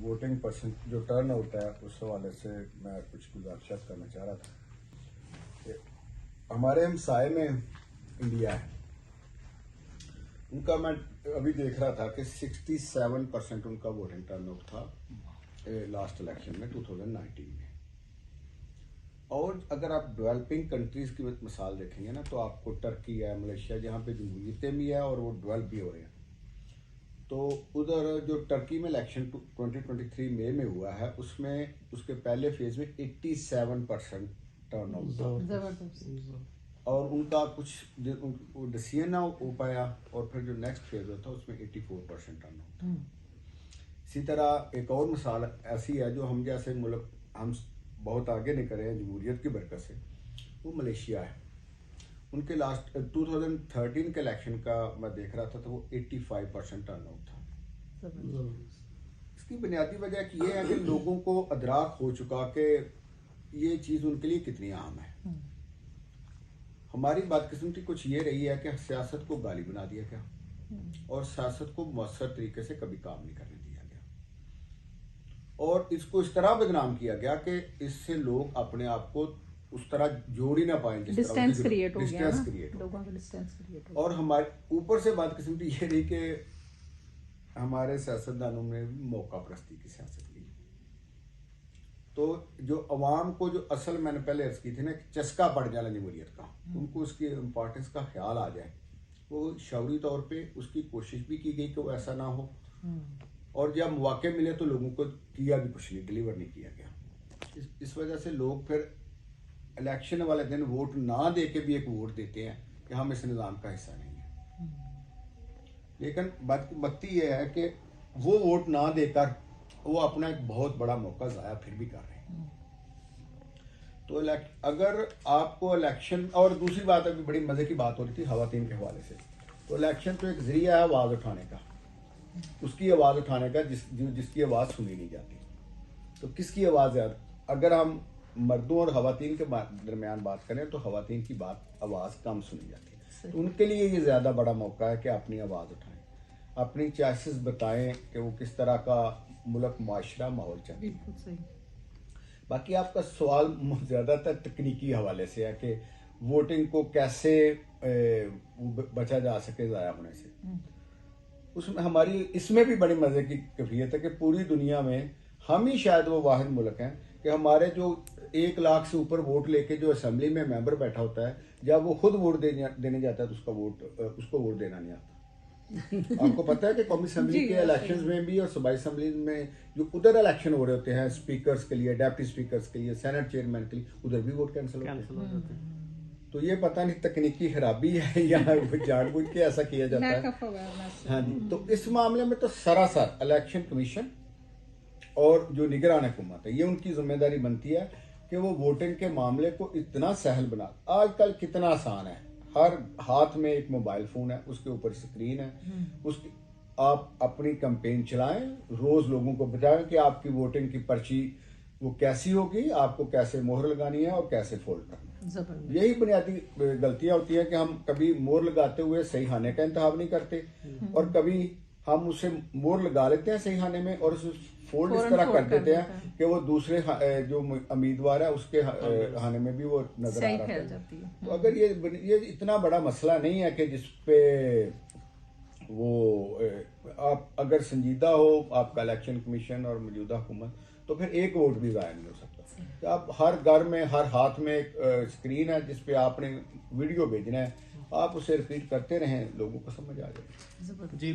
Voting percent जो turn out है उस हवाले से मैं कुछ गुजारिश करना चाह रहा था कि हमारे हमसाए में इंडिया है, उनका मैं अभी देख रहा था कि 67% उनका वोटिंग टर्न आउट था लास्ट इलेक्शन में 2019 में। और अगर आप डेवलपिंग कंट्रीज की मिसाल देखेंगे ना, तो आपको टर्की है, मलेशिया, जहाँ पे जमहूरियतें भी है और वो डेवलप भी हो रहे हैं। तो उधर जो टर्की में इलेक्शन 2023 मई में हुआ है, उसमें उसके पहले फेज में 87% टर्न आउट था और उनका कुछ डिसीजन ना हो पाया, और फिर जो नेक्स्ट फेज होता उसमें 84% टर्न आउट था। इसी तरह एक और मिसाल ऐसी है जो हम जैसे मुल्क हम बहुत आगे निकल रहे हैं जमहूरियत की बरकत से, वो मलेशिया है। उनके लास्ट 2013 के इलेक्शन का मैं देख रहा था तो वो 85% टर्न आउट था। इसकी बुनियादी वजह ये है कि लोगों को अदराक हो चुका कि ये चीज़ उनके लिए कितनी अहम है। हमारी बदकिस्मती कुछ ये रही है कि सियासत को गाली बना दिया गया और सियासत को मौसर तरीके से कभी काम नहीं करने दिया गया, और इसको इस तरह बदनाम किया गया कि इससे लोग अपने आप को उस तरह जोड़ ही ना पाए, डिस्टेंस क्रिएट हो गया ना, लोगों का डिस्टेंस क्रिएट हो गया। और हमारे ऊपर से बदकिस्मती ये रही कि हमारे सियासतदानों ने भी मौका परस्ती की सियासत की। तो जो अवाम को जो असल मैंने पहले अर्ज की थी ना, चस्का पड़ जाए जमहूरियत का, उनको उसकी इम्पोर्टेंस का ख्याल आ जाए, वो शौरी तौर पे उसकी कोशिश भी की गई कि वो ऐसा ना हो, और जब मौके मिले तो लोगों को किया भी कुछ नहीं, डिलीवर नहीं किया गया। इस वजह से लोग फिर इलेक्शन वाले दिन वोट ना दे के भी एक वोट देते हैं कि हम इस निज़ाम का हिस्सा नहीं है। लेकिन बत्ती यह है कि वो वोट ना देकर वो अपना एक बहुत बड़ा मौका ज़ाया फिर भी कर रहे हैं। तो अगर आपको इलेक्शन, और दूसरी बात अभी बड़ी मज़े की बात हो रही थी खवातीन के हवाले से, तो इलेक्शन तो एक जरिया है आवाज़ उठाने का, उसकी आवाज़ उठाने का जिसकी आवाज़ सुनी नहीं जाती। तो किसकी आवाज़ है? अगर हम मर्दों और खवातीन के दरमियान बात करें तो खवातीन की आवाज़ कम सुनी जाती है, तो उनके लिए ये ज़्यादा बड़ा मौका है कि अपनी आवाज़ उठाएं, अपनी चॉइसेस बताएं कि वो किस तरह का मुल्क, माशरा, माहौल चाहते हैं। बाकी आपका सवाल ज़्यादातर तकनीकी हवाले से है कि वोटिंग को कैसे बचा जा सके ज़ाया होने से। उसमें हमारी इसमें भी बड़ी मज़े की कैफियत है कि पूरी दुनिया में हम ही शायद वो वाहिद मुल्क हैं कि हमारे जो 1 लाख से ऊपर वोट लेके जो असेंबली में मेंबर बैठा होता है, जब वो खुद वोट देने जाता है तो उसको वोट देना नहीं आता। आपको पता है कि कौमी असेंबली के इलेक्शंस में भी और सूबाई असेंबली में जो उधर इलेक्शन हो रहे होते हैं स्पीकर्स के लिए, डेप्टी स्पीकर्स के लिए, सेनेट चेयरमैन के लिए, उधर भी वोट कैंसिल हो जाते हैं। तो ये पता नहीं तकनीकी खराबी है या जानबूझ के ऐसा किया जाता है। हाँ जी, तो इस मामले में तो सरासर इलेक्शन कमीशन और जो निगरान हुकूमत है, ये उनकी जिम्मेदारी बनती है कि वो वोटिंग के मामले को इतना सहल बना। आजकल कितना आसान है, हर हाथ में एक मोबाइल फोन है, उसके ऊपर स्क्रीन है, उसकी आप अपनी कैंपेन चलाएं, रोज लोगों को बताएं कि आपकी वोटिंग की पर्ची वो कैसी होगी, आपको कैसे मोहर लगानी है और कैसे फोल्ड करना है। यही बुनियादी गलतियां होती है कि हम कभी मोहर लगाते हुए सही खाने का इंतखाब नहीं करते, और कभी हम उसे मोहर लगा लेते हैं सही खाने में और उसे फोल्ड इस तरह कर देते हैं कि वो दूसरे जो उम्मीदवार है उसके खाने में भी वो नजर आ रहा है। तो अगर ये इतना बड़ा मसला नहीं है कि जिसपे वो आप अगर संजीदा हो आपका इलेक्शन कमीशन और मौजूदा हुकूमत, तो फिर एक वोट भी ज़ाया नहीं हो सकता। तो आप हर घर में, हर हाथ में एक स्क्रीन है जिसपे आपने वीडियो भेजना है, आप उसे रिपीट करते रहें, लोगों को समझ आ जाए।